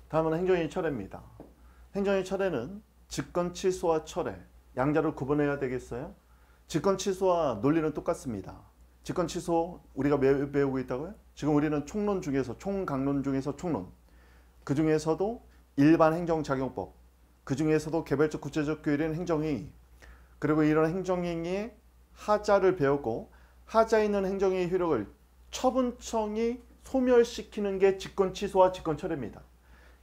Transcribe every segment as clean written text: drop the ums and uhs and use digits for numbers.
다음은 행정의 철회입니다. 행정의 철회는 직권 취소와 철회, 양자로 구분해야 되겠어요? 직권 취소와 논리는 똑같습니다. 직권 취소 우리가 배우고 있다고요? 지금 우리는 총론 중에서 총강론 중에서 총론, 그 중에서도 일반 행정작용법, 그 중에서도 개별적 구체적 규율인 행정행위, 그리고 이런 행정행위의 하자를 배웠고, 하자에 있는 행정행위 효력을 처분청이 소멸시키는 게 직권 취소와 직권 철회입니다.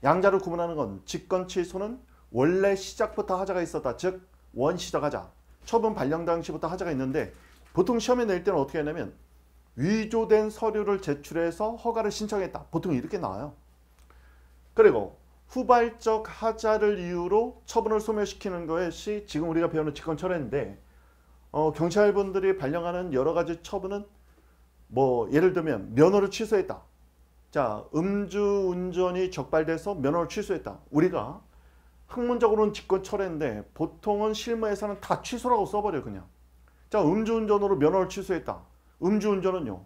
양자로 구분하는 건 직권 취소는 원래 시작부터 하자가 있었다. 즉 원시적하자. 처분 발령 당시부터 하자가 있는데 보통 시험에 낼 때는 어떻게 하냐면 위조된 서류를 제출해서 허가를 신청했다. 보통 이렇게 나와요. 그리고 후발적 하자를 이유로 처분을 소멸시키는 것이 지금 우리가 배우는 직권 철회인데 경찰분들이 발령하는 여러 가지 처분은 뭐 예를 들면 면허를 취소했다. 자, 음주운전이 적발돼서 면허를 취소했다. 우리가 학문적으로는 직권 철회인데 보통은 실무에서는 다 취소라고 써버려요. 그냥. 자, 음주운전으로 면허를 취소했다. 음주운전은요,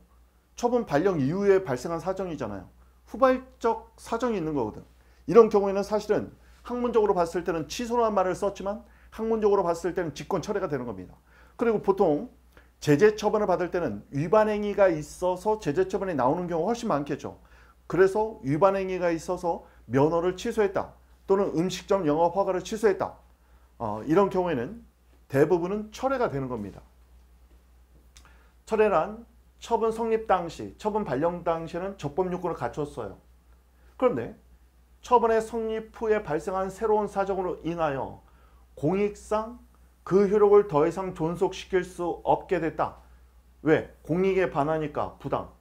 처분 발령 이후에 발생한 사정이잖아요. 후발적 사정이 있는 거거든. 이런 경우에는 사실은 학문적으로 봤을 때는 취소라는 말을 썼지만 학문적으로 봤을 때는 직권 철회가 되는 겁니다. 그리고 보통 제재 처분을 받을 때는 위반 행위가 있어서 제재 처분이 나오는 경우가 훨씬 많겠죠. 그래서 위반 행위가 있어서 면허를 취소했다. 또는 음식점 영업 허가를 취소했다. 이런 경우에는 대부분은 철회가 되는 겁니다. 철회란 처분 성립 당시, 처분 발령 당시에는 적법 요건을 갖췄어요. 그런데 처분의 성립 후에 발생한 새로운 사정으로 인하여 공익상 그 효력을 더 이상 존속시킬 수 없게 됐다. 왜? 공익에 반하니까 부당.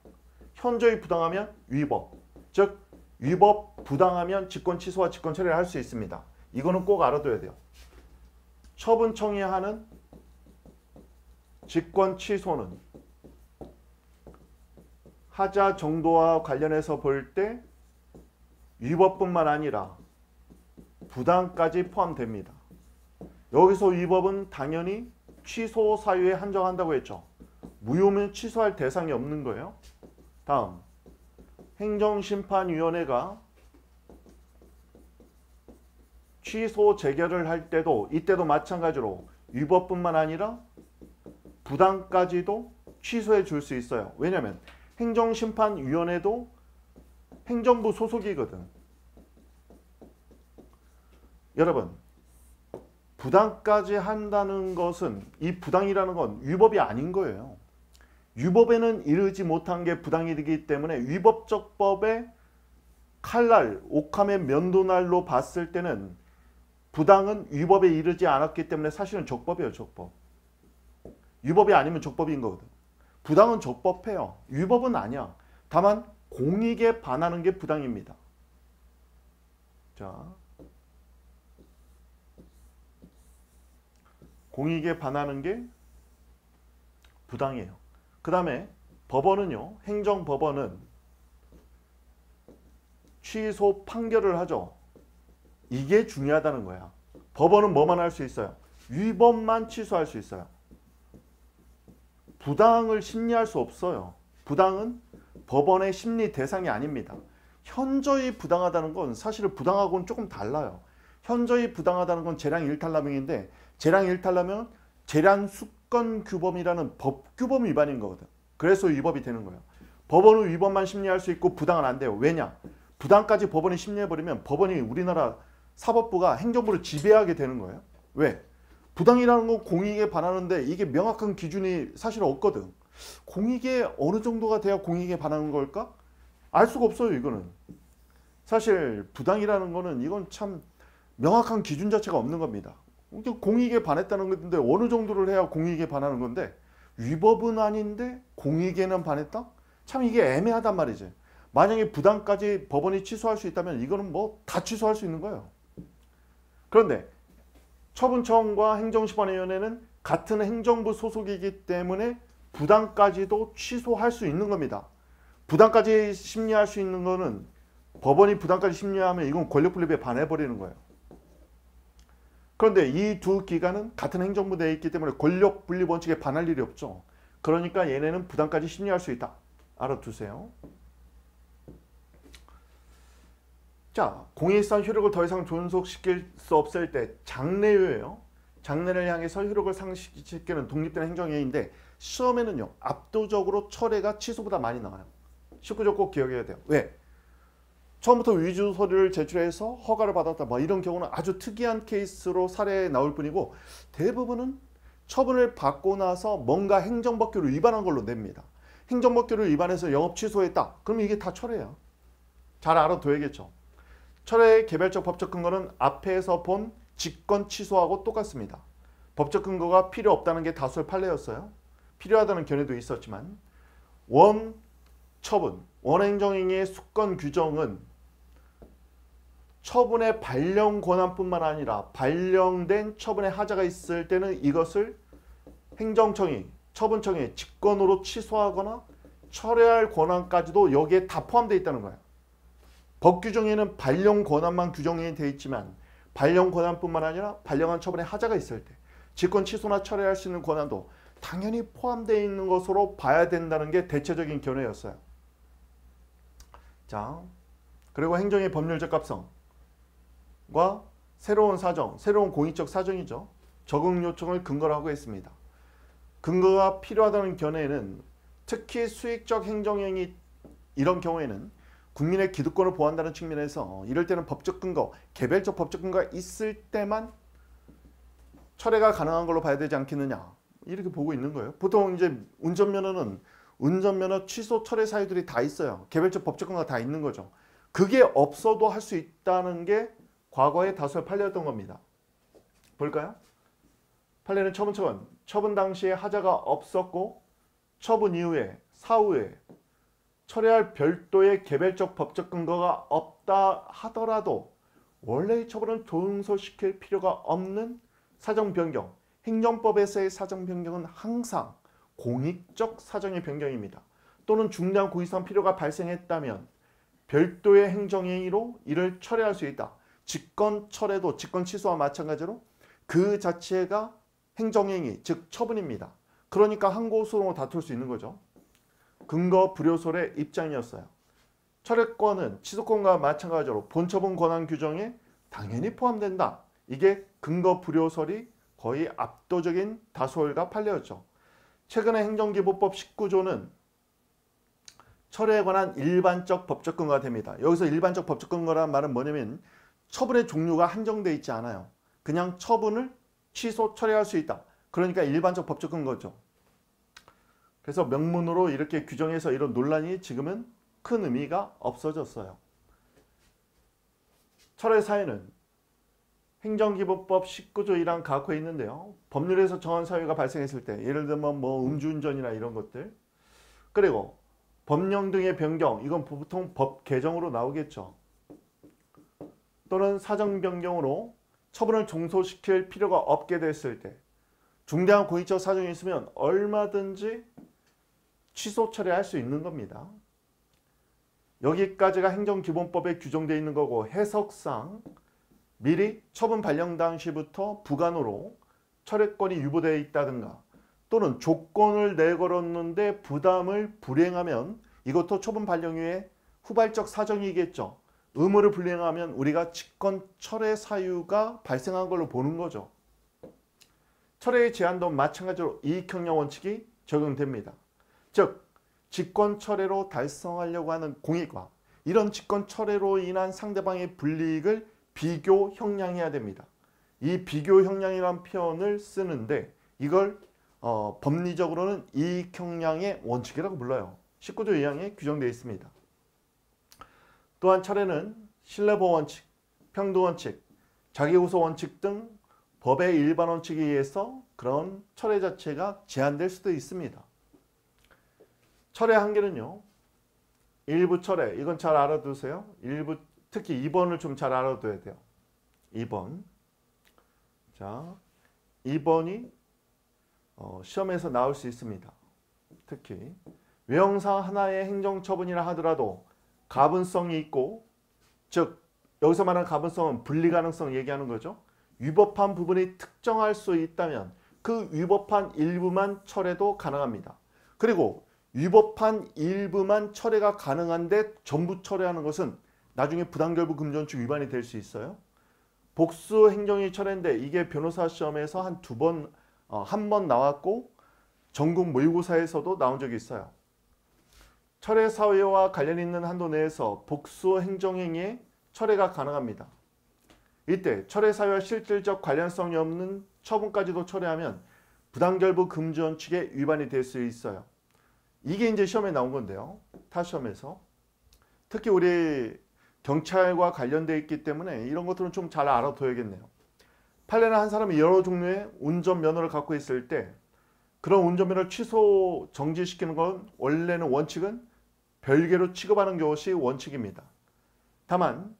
현저히 부당하면 위법. 즉 위법 부당하면 직권 취소와 직권 철회를 할 수 있습니다. 이거는 꼭 알아둬야 돼요. 처분청이 하는 직권 취소는 하자 정도와 관련해서 볼 때 위법뿐만 아니라 부당까지 포함됩니다. 여기서 위법은 당연히 취소 사유에 한정한다고 했죠. 무효면 취소할 대상이 없는 거예요. 다음, 행정심판위원회가 취소 재결을 할 때도 이때도 마찬가지로 위법뿐만 아니라 부당까지도 취소해 줄 수 있어요. 왜냐하면 행정심판위원회도 행정부 소속이거든. 여러분, 부당까지 한다는 것은 이 부당이라는 건 위법이 아닌 거예요. 위법에는 이르지 못한 게 부당이기 때문에 위법적 법의 칼날, 옥함의 면도날로 봤을 때는 부당은 위법에 이르지 않았기 때문에 사실은 적법이에요. 적법. 위법이 아니면 적법인 거거든. 부당은 적법해요. 위법은 아니야. 다만 공익에 반하는 게 부당입니다. 자, 공익에 반하는 게 부당이에요. 그 다음에 법원은요, 행정법원은 취소 판결을 하죠. 이게 중요하다는 거야. 법원은 뭐만 할 수 있어요? 위법만 취소할 수 있어요. 부당을 심리할 수 없어요. 부당은 법원의 심리 대상이 아닙니다. 현저히 부당하다는 건 사실은 부당하고는 조금 달라요. 현저히 부당하다는 건 재량 일탈남용인데 재량 일탈남용은 재량 수권 규범이라는 법 규범 위반인 거거든. 그래서 위법이 되는 거예요. 법원은 위법만 심리할 수 있고 부당은 안 돼요. 왜냐? 부당까지 법원이 심리해버리면 법원이 우리나라 사법부가 행정부를 지배하게 되는 거예요. 왜? 부당이라는 건 공익에 반하는데 이게 명확한 기준이 사실 없거든. 공익에 어느 정도가 돼야 공익에 반하는 걸까? 알 수가 없어요. 이거는. 사실 부당이라는 거는 이건 참 명확한 기준 자체가 없는 겁니다. 공익에 반했다는 건데 어느 정도를 해야 공익에 반하는 건데 위법은 아닌데 공익에는 반했다? 참 이게 애매하단 말이지. 만약에 부당까지 법원이 취소할 수 있다면 이거는 뭐 다 취소할 수 있는 거예요. 그런데 처분청과 행정심판위원회는 같은 행정부 소속이기 때문에 부당까지도 취소할 수 있는 겁니다. 부당까지 심리할 수 있는 거는 법원이 부당까지 심리하면 이건 권력분립에 반해버리는 거예요. 그런데 이 두 기관은 같은 행정부 내에 있기 때문에 권력분립 원칙에 반할 일이 없죠. 그러니까 얘네는 부당까지 심리할 수 있다. 알아두세요. 자, 공익상 효력을 더 이상 존속시킬 수 없을 때 장래유예요. 장래를 향해서 효력을 상실시키는 독립된 행정행위인데 시험에는요 압도적으로 철회가 취소보다 많이 나와요. 19조 꼭 기억해야 돼요. 왜? 처음부터 위조 서류를 제출해서 허가를 받았다 뭐 이런 경우는 아주 특이한 케이스로 사례에 나올 뿐이고 대부분은 처분을 받고 나서 뭔가 행정법규를 위반한 걸로 냅니다. 행정법규를 위반해서 영업 취소했다. 그러면 이게 다 철회야. 잘 알아둬야겠죠. 철회의 개별적 법적 근거는 앞에서 본 직권 취소하고 똑같습니다. 법적 근거가 필요 없다는 게 다수의 판례였어요. 필요하다는 견해도 있었지만 원처분, 원행정행위의 수권 규정은 처분의 발령 권한뿐만 아니라 발령된 처분의 하자가 있을 때는 이것을 행정청이, 처분청이 직권으로 취소하거나 철회할 권한까지도 여기에 다 포함되어 있다는 거예요. 법 규정에는 발령 권한만 규정이 되어 있지만 발령 권한뿐만 아니라 발령한 처분의 하자가 있을 때 직권 취소나 철회할 수 있는 권한도 당연히 포함되어 있는 것으로 봐야 된다는 게 대체적인 견해였어요. 자, 그리고 행정의 법률적 합성과 새로운 사정, 새로운 공익적 사정이죠. 적응 요청을 근거로 하고 있습니다. 근거가 필요하다는 견해에는 특히 수익적 행정행위 이런 경우에는 국민의 기득권을 보호한다는 측면에서 이럴 때는 법적 근거, 개별적 법적 근거가 있을 때만 철회가 가능한 걸로 봐야 되지 않겠느냐 이렇게 보고 있는 거예요. 보통 이제 운전면허는 운전면허 취소 철회 사유들이 다 있어요. 개별적 법적 근거가 다 있는 거죠. 그게 없어도 할 수 있다는 게 과거의 다수의 판례였던 겁니다. 볼까요? 판례는 처분, 처분 당시에 하자가 없었고 처분 이후에 사후에 철회할 별도의 개별적 법적 근거가 없다 하더라도 원래의 처분을 종소시킬 필요가 없는 사정 변경, 행정법에서의 사정 변경은 항상 공익적 사정의 변경입니다. 또는 중대한 공익상 필요가 발생했다면 별도의 행정행위로 이를 철회할 수 있다. 직권 철회도 직권 취소와 마찬가지로 그 자체가 행정행위, 즉 처분입니다. 그러니까 한 곳으로 다툴 수 있는 거죠. 근거 불효설의 입장이었어요. 철회권은 취소권과 마찬가지로 본처분 권한 규정에 당연히 포함된다. 이게 근거 불효설이 거의 압도적인 다수결과 판례였죠. 최근에 행정기본법 19조는 철회에 관한 일반적 법적 근거가 됩니다. 여기서 일반적 법적 근거라는 말은 뭐냐면 처분의 종류가 한정되어 있지 않아요. 그냥 처분을 취소, 철회할 수 있다. 그러니까 일반적 법적 근거죠. 그래서 명문으로 이렇게 규정해서 이런 논란이 지금은 큰 의미가 없어졌어요. 철회 사유는 행정기본법 19조 1항 가코에 있는데요. 법률에서 정한 사유가 발생했을 때 예를 들면 뭐 음주운전이나 이런 것들 그리고 법령 등의 변경 이건 보통 법 개정으로 나오겠죠. 또는 사정 변경으로 처분을 종소시킬 필요가 없게 됐을 때 중대한 공익적 사정이 있으면 얼마든지 취소 철회할 수 있는 겁니다. 여기까지가 행정기본법에 규정되어 있는 거고 해석상 미리 처분 발령 당시부터 부관으로 철회권이 유보되어 있다든가 또는 조건을 내걸었는데 부담을 불이행하면 이것도 처분 발령 후에 후발적 사정이겠죠. 의무를 불이행하면 우리가 직권 철회 사유가 발생한 걸로 보는 거죠. 철회의 제한도 마찬가지로 이익형량 원칙이 적용됩니다. 즉 직권 철회로 달성하려고 하는 공익과 이런 직권 철회로 인한 상대방의 불이익을 비교 형량해야 됩니다. 이 비교 형량이라는 표현을 쓰는데 이걸 법리적으로는 이익 형량의 원칙이라고 불러요. 19조 2항에 규정되어 있습니다. 또한 철회는 신뢰보호 원칙, 평등 원칙, 자기우소 원칙 등 법의 일반 원칙에 의해서 그런 철회 자체가 제한될 수도 있습니다. 철회 한계는요. 일부 철회, 이건 잘 알아두세요. 일부 특히 2번을 좀 잘 알아둬야 돼요. 2번. 자, 2번이 시험에서 나올 수 있습니다. 특히 외형상 하나의 행정처분이라 하더라도 가분성이 있고 즉 여기서 말하는 가분성은 분리가능성 얘기하는 거죠. 위법한 부분이 특정할 수 있다면 그 위법한 일부만 철회도 가능합니다. 그리고 위법한 일부만 철회가 가능한데 전부 철회하는 것은 나중에 부당결부 금지원칙 위반이 될 수 있어요. 복수 행정이 철회인데 이게 변호사 시험에서 한 번 나왔고 전국 모의고사에서도 나온 적이 있어요. 철회 사유와 관련 있는 한도 내에서 복수 행정행위의 철회가 가능합니다. 이때 철회 사유와 실질적 관련성이 없는 처분까지도 철회하면 부당결부 금지원칙에 위반이 될 수 있어요. 이게 이제 시험에 나온 건데요. 타 시험에서. 특히 우리 경찰과 관련되어 있기 때문에 이런 것들은 좀 잘 알아둬야겠네요. 판례는 한 사람이 여러 종류의 운전면허를 갖고 있을 때 그런 운전면허를 취소 정지시키는 건 원래는 원칙은 별개로 취급하는 것이 원칙입니다. 다만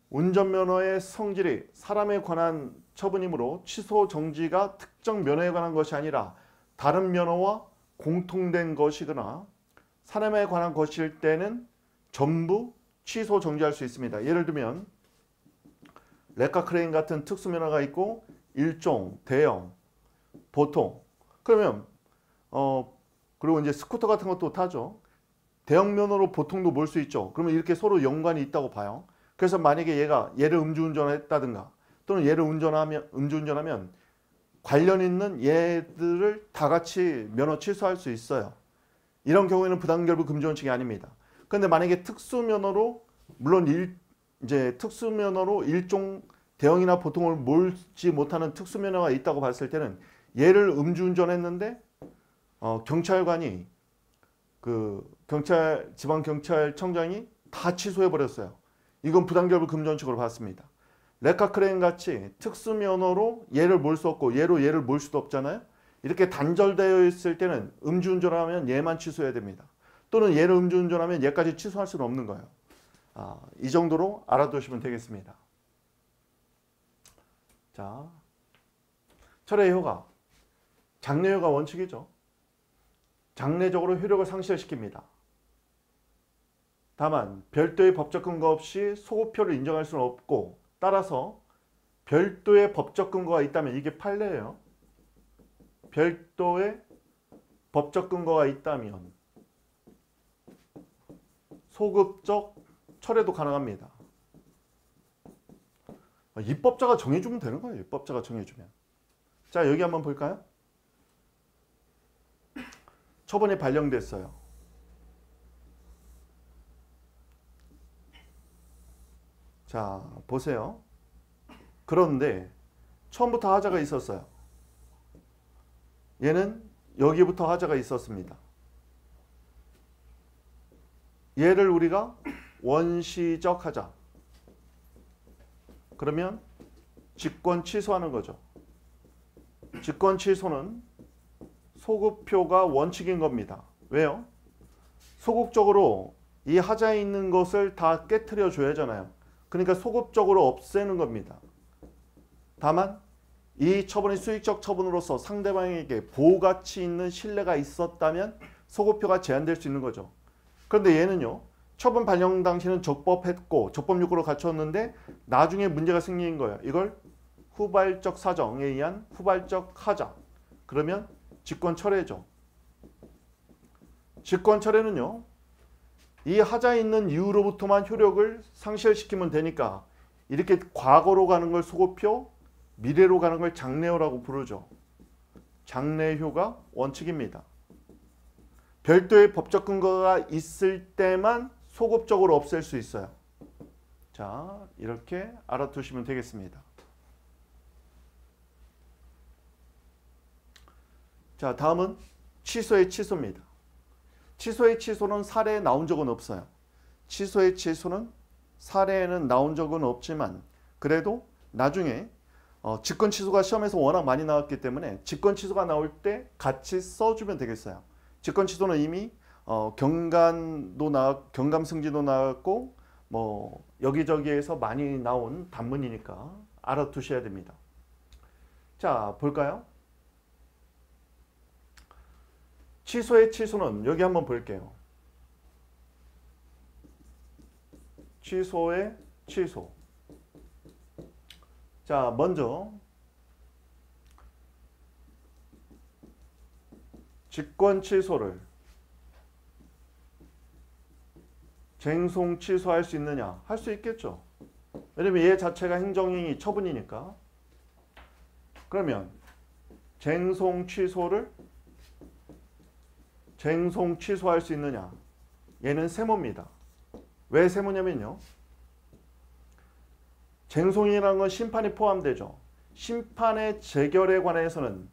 운전면허의 성질이 사람에 관한 처분이므로 취소 정지가 특정 면허에 관한 것이 아니라 다른 면허와 공통된 것이거나 사람에 관한 것일 때는 전부 취소 정지할 수 있습니다. 예를 들면 레카 크레인 같은 특수면허가 있고 일종, 대형, 보통. 그러면 그리고 이제 스쿠터 같은 것도 타죠. 대형 면허로 보통도 몰 수 있죠. 그러면 이렇게 서로 연관이 있다고 봐요. 그래서 만약에 얘를 음주운전을 했다든가 또는 얘를 음주운전하면 관련 있는 얘들을 다 같이 면허 취소할 수 있어요. 이런 경우에는 부당결부 금지원칙이 아닙니다. 그런데 만약에 특수면허로 물론 이제 특수면허로 일종 대형이나 보통을 몰지 못하는 특수면허가 있다고 봤을 때는 얘를 음주운전했는데 경찰관이 지방경찰청장이 다 취소해 버렸어요. 이건 부당결부 금지원칙으로 봤습니다. 레카 크레인 같이 특수면허로 얘를 몰 수 없고 얘를 몰 수도 없잖아요. 이렇게 단절되어 있을 때는 음주운전하면 얘만 취소해야 됩니다. 또는 얘를 음주운전하면 얘까지 취소할 수는 없는 거예요. 이 정도로 알아두시면 되겠습니다. 자, 철회 효가. 장래효가 원칙이죠. 장래적으로 효력을 상실시킵니다. 다만 별도의 법적 근거 없이 소급표를 인정할 수는 없고 따라서 별도의 법적 근거가 있다면 이게 판례예요. 별도의 법적 근거가 있다면 소급적 철회도 가능합니다. 입법자가 정해주면 되는 거예요. 입법자가 정해주면. 자, 여기 한번 볼까요? 처분이 발령됐어요. 자, 보세요. 그런데 처음부터 하자가 있었어요. 얘는 여기부터 하자가 있었습니다. 얘를 우리가 원시적 하자. 그러면 직권 취소하는 거죠. 직권 취소는 소급표가 원칙인 겁니다. 왜요? 소극적으로 이 하자에 있는 것을 다 깨트려 줘야 하잖아요. 그러니까 소급적으로 없애는 겁니다. 다만 이 처분이 수익적 처분으로서 상대방에게 보호가치 있는 신뢰가 있었다면 소급표가 제한될 수 있는 거죠. 그런데 얘는요. 처분 발령 당시는 적법했고 적법 요건을 갖췄는데 나중에 문제가 생긴 거예요. 이걸 후발적 사정에 의한 후발적 하자. 그러면 직권 철회죠. 직권 철회는요. 이 하자에 있는 이유로부터만 효력을 상실시키면 되니까 이렇게 과거로 가는 걸 소급표, 미래로 가는 걸 장래효라고 부르죠. 장래효가 원칙입니다. 별도의 법적 근거가 있을 때만 소급적으로 없앨 수 있어요. 자, 이렇게 알아두시면 되겠습니다. 자, 다음은 취소의 취소입니다. 취소의 취소는 사례에 나온 적은 없어요. 취소의 취소는 사례에는 나온 적은 없지만 그래도 나중에 직권 취소가 시험에서 워낙 많이 나왔기 때문에 직권 취소가 나올 때 같이 써주면 되겠어요. 직권 취소는 이미 경감승지도 나왔고 뭐 여기저기에서 많이 나온 단문이니까 알아두셔야 됩니다. 자, 볼까요? 취소의 취소는 여기 한번 볼게요. 취소의 취소. 자, 먼저 직권 취소를 쟁송 취소할 수 있느냐? 할 수 있겠죠. 왜냐면 얘 자체가 행정행위 처분이니까. 그러면 쟁송 취소할 수 있느냐? 얘는 세모입니다. 왜 세모냐면요. 쟁송이라는 건 심판이 포함되죠. 심판의 재결에 관해서는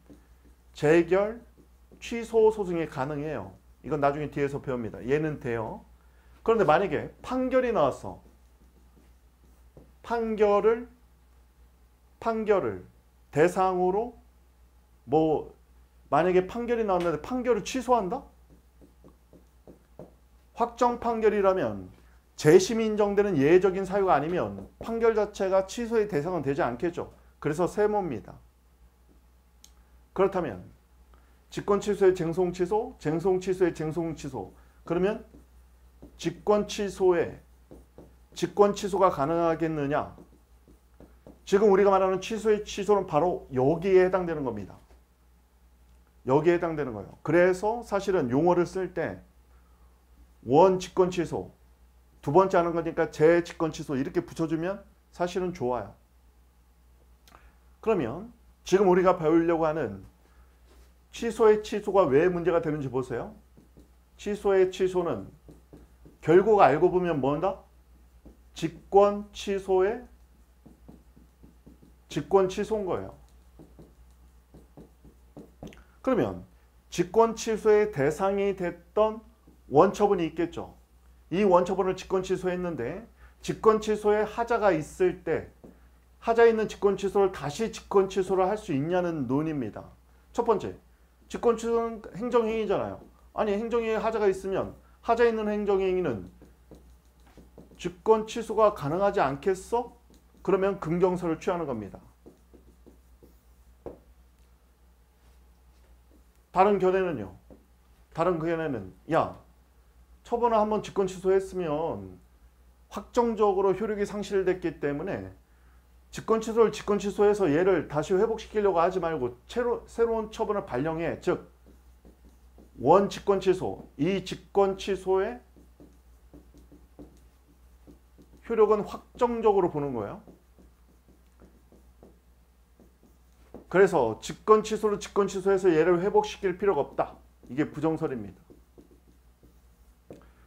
재결, 취소 소송이 가능해요. 이건 나중에 뒤에서 배웁니다. 얘는 돼요. 그런데 만약에 판결이 나왔어. 판결을 대상으로 만약에 판결이 나왔는데 판결을 취소한다? 확정 판결이라면 재심이 인정되는 예외적인 사유가 아니면 판결 자체가 취소의 대상은 되지 않겠죠. 그래서 세모입니다. 그렇다면 직권 취소의 쟁송 취소, 쟁송 취소의 쟁송 취소. 그러면 직권 취소가 가능하겠느냐? 지금 우리가 말하는 취소의 취소는 바로 여기에 해당되는 겁니다. 여기에 해당되는 거예요. 그래서 사실은 용어를 쓸 때 원 직권 취소, 두 번째 하는 거니까 재직권 취소 이렇게 붙여주면 사실은 좋아요. 그러면 지금 우리가 배우려고 하는 취소의 취소가 왜 문제가 되는지 보세요. 취소의 취소는 결국 알고 보면 뭔다? 직권 취소인 거예요. 그러면 직권 취소의 대상이 됐던 원처분이 있겠죠. 이 원처분을 직권 취소했는데 직권 취소에 하자가 있을 때 하자 있는 직권 취소를 다시 직권 취소를 할 수 있냐는 논의입니다. 첫 번째, 직권 취소는 행정행위잖아요. 아니 행정행위에 하자가 있으면 하자 있는 행정행위는 직권 취소가 가능하지 않겠어? 그러면 긍정서를 취하는 겁니다. 다른 견해는 야, 처분을 한번 직권 취소했으면 확정적으로 효력이 상실됐기 때문에 직권 취소해서 얘를 다시 회복시키려고 하지 말고 새로운 처분을 발령해. 즉 원 직권 취소, 이 직권 취소의 효력은 확정적으로 보는 거예요. 그래서 직권 취소해서 얘를 회복시킬 필요가 없다. 이게 부정설입니다.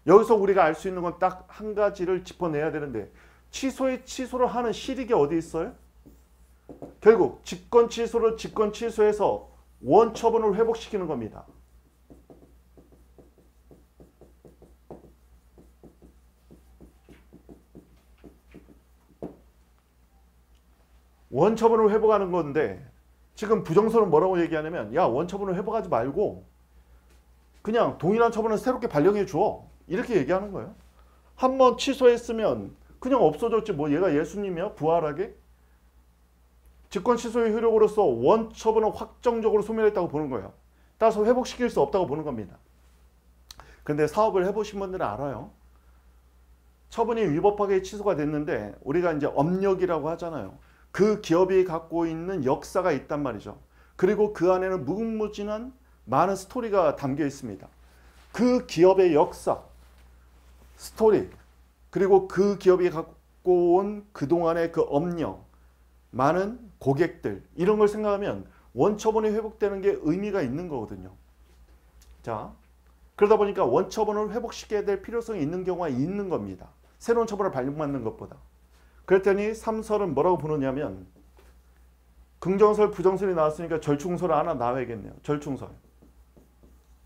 여기서 우리가 알 수 있는 건 딱 한 가지를 짚어내야 되는데 취소를 하는 실익이 어디 있어요? 결국 직권 취소해서 원 처분을 회복시키는 겁니다. 원처분을 회복하는 건데 지금 부정설은 뭐라고 얘기하냐면 야, 원처분을 회복하지 말고 그냥 동일한 처분을 새롭게 발령해 줘. 이렇게 얘기하는 거예요. 한번 취소했으면 그냥 없어졌지 뭐 얘가 예수님이야? 부활하게? 직권 취소의 효력으로서 원 처분은 확정적으로 소멸했다고 보는 거예요. 따라서 회복시킬 수 없다고 보는 겁니다. 근데 사업을 해보신 분들은 알아요. 처분이 위법하게 취소가 됐는데 우리가 이제 업력이라고 하잖아요. 그 기업이 갖고 있는 역사가 있단 말이죠. 그리고 그 안에는 무궁무진한 많은 스토리가 담겨 있습니다. 그 기업의 역사, 스토리, 그리고 그 기업이 갖고 온 그동안의 그 업력, 많은 고객들 이런 걸 생각하면 원처분이 회복되는 게 의미가 있는 거거든요. 자, 그러다 보니까 원처분을 회복시켜야 될 필요성이 있는 경우가 있는 겁니다. 새로운 처분을 발령받는 것보다. 그랬더니 삼설은 뭐라고 부르냐면 긍정설, 부정설이 나왔으니까 절충설을 하나 나와야겠네요. 절충설.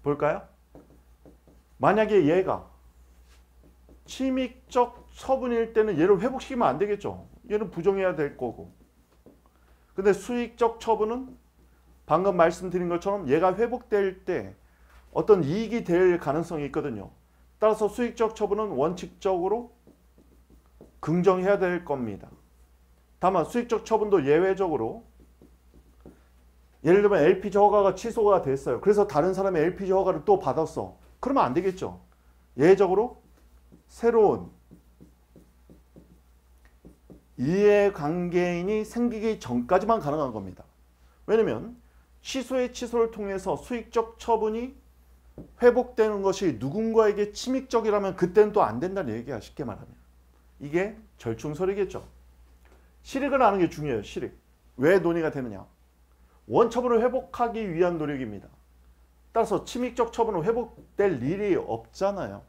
볼까요? 만약에 얘가 침익적 처분일 때는 얘를 회복시키면 안 되겠죠. 얘는 부정해야 될 거고. 근데 수익적 처분은 방금 말씀드린 것처럼 얘가 회복될 때 어떤 이익이 될 가능성이 있거든요. 따라서 수익적 처분은 원칙적으로 긍정해야 될 겁니다. 다만 수익적 처분도 예외적으로 예를 들면 LPG 허가가 취소가 됐어요. 그래서 다른 사람의 LPG 허가를 또 받았어. 그러면 안 되겠죠. 예외적으로 새로운 이해관계인이 생기기 전까지만 가능한 겁니다. 왜냐면 취소를 통해서 수익적 처분이 회복되는 것이 누군가에게 침입적이라면 그때는 또 안 된다는 얘기야. 쉽게 말하면. 이게 절충설이겠죠. 실익을 아는 게 중요해요. 실익. 왜 논의가 되느냐. 원처분을 회복하기 위한 노력입니다. 따라서 침입적 처분은 회복될 일이 없잖아요.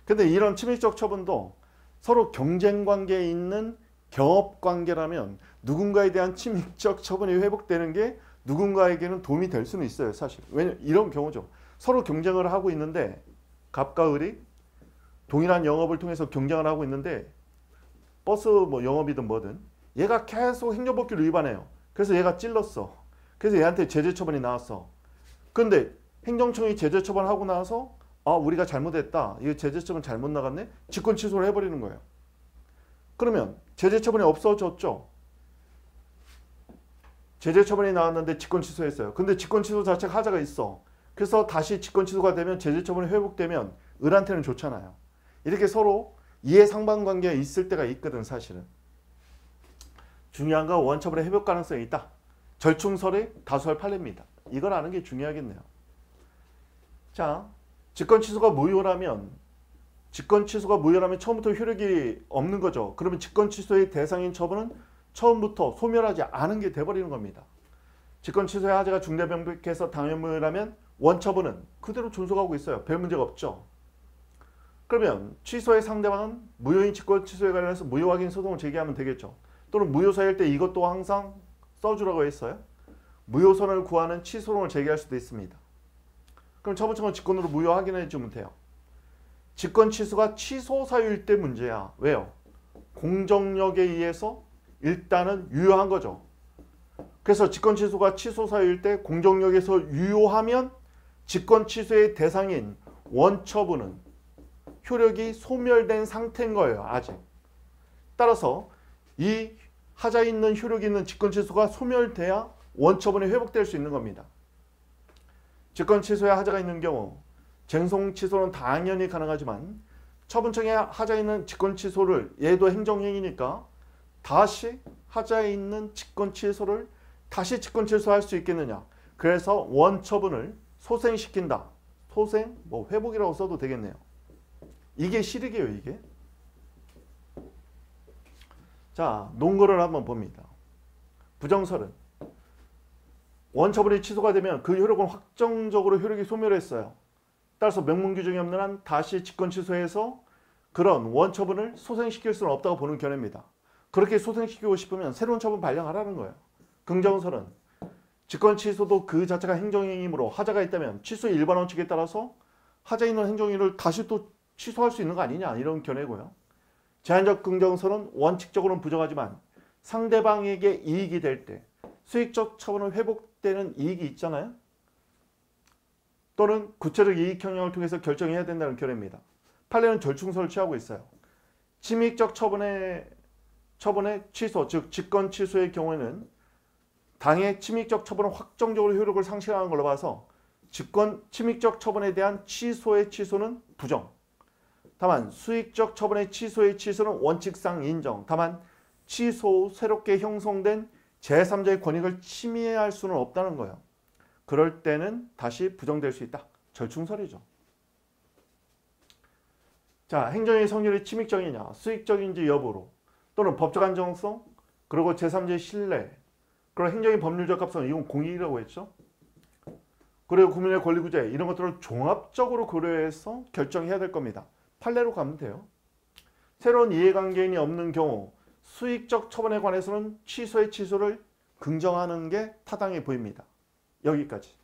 근데 이런 침입적 처분도 서로 경쟁관계에 있는 경업관계라면 누군가에 대한 침입적 처분이 회복되는 게 누군가에게는 도움이 될 수는 있어요. 사실. 왜냐면 이런 경우죠. 서로 경쟁을 하고 있는데 갑과 을이 동일한 영업을 통해서 경쟁을 하고 있는데 버스 뭐 영업이든 뭐든 얘가 계속 행정법규를 위반해요. 그래서 얘가 찔렀어. 그래서 얘한테 제재 처분이 나왔어. 근데 행정청이 제재 처분하고 나서 아 우리가 잘못했다. 이거 제재 처분 잘못 나갔네. 직권 취소를 해버리는 거예요. 그러면 제재 처분이 없어졌죠. 제재 처분이 나왔는데 직권 취소했어요. 근데 직권 취소 자체가 하자가 있어. 그래서 다시 직권 취소가 되면 제재 처분이 회복되면 을한테는 좋잖아요. 이렇게 서로 이해상반관계가 있을 때가 있거든 사실은. 중요한 건 원처분의 회복 가능성이 있다. 절충설이 다수할 판례입니다. 이걸 아는 게 중요하겠네요. 자, 직권 취소가 무효라면 처음부터 효력이 없는 거죠. 그러면 직권 취소의 대상인 처분은 처음부터 소멸하지 않은 게 돼버리는 겁니다. 직권 취소의 하자가 중대명백해서 당연무효라면 원처분은 그대로 존속하고 있어요. 별 문제가 없죠. 그러면 취소의 상대방은 무효인 직권 취소에 관련해서 무효 확인 소송을 제기하면 되겠죠. 또는 무효사일 때 이것도 항상 써주라고 했어요. 무효선을 구하는 취소론을 제기할 수도 있습니다. 그럼 처분청은 직권으로 무효 확인해 주면 돼요. 직권 취소가 취소 사유일 때 문제야. 왜요? 공정력에 의해서 일단은 유효한 거죠. 그래서 직권 취소가 취소 사유일 때 공정력에서 유효하면 직권 취소의 대상인 원처분은 효력이 소멸된 상태인 거예요. 아직. 따라서 이 하자에 있는 효력이 있는 직권 취소가 소멸돼야 원처분이 회복될 수 있는 겁니다. 직권 취소에 하자가 있는 경우 쟁송 취소는 당연히 가능하지만 처분청에 하자에 있는 직권 취소를 얘도 행정행위니까 다시 하자에 있는 직권 취소를 다시 직권 취소할 수 있겠느냐. 그래서 원처분을 소생시킨다. 소생, 뭐 회복이라고 써도 되겠네요. 이게 실익이에요, 이게. 자, 논거를 한번 봅니다. 부정설은 원처분이 취소가 되면 그 효력은 확정적으로 효력이 소멸했어요. 따라서 명문 규정이 없는 한 다시 직권 취소해서 그런 원처분을 소생시킬 수는 없다고 보는 견해입니다. 그렇게 소생시키고 싶으면 새로운 처분 발령하라는 거예요. 긍정설은 직권 취소도 그 자체가 행정행위이므로 하자가 있다면 취소 일반 원칙에 따라서 하자에 있는 행정행위를 다시 또 취소할 수 있는 거 아니냐 이런 견해고요. 제한적 긍정설은 원칙적으로는 부정하지만 상대방에게 이익이 될 때 수익적 처분은 회복되는 이익이 있잖아요. 또는 구체적 이익 형량을 통해서 결정해야 된다는 견해입니다. 판례는 절충설을 취하고 있어요. 침입적 처분의 취소, 즉 직권 취소의 경우에는 당의 침입적 처분은 확정적으로 효력을 상실하는 걸로 봐서 침입적 처분에 대한 취소는 부정. 다만 수익적 처분의 취소는 원칙상 인정. 다만 취소 후 새롭게 형성된 제3자의 권익을 침해할 수는 없다는 거예요. 그럴 때는 다시 부정될 수 있다. 절충설이죠. 자, 행정의 성질이 침입적이냐 수익적인지 여부로 또는 법적 안정성 그리고 제3자의 신뢰 그리고 행정의 법률적 합성 이건 공익이라고 했죠. 그리고 국민의 권리구제 이런 것들을 종합적으로 고려해서 결정해야 될 겁니다. 판례로 가면 돼요. 새로운 이해관계인이 없는 경우 수익적 처분에 관해서는 취소를 긍정하는 게 타당해 보입니다. 여기까지.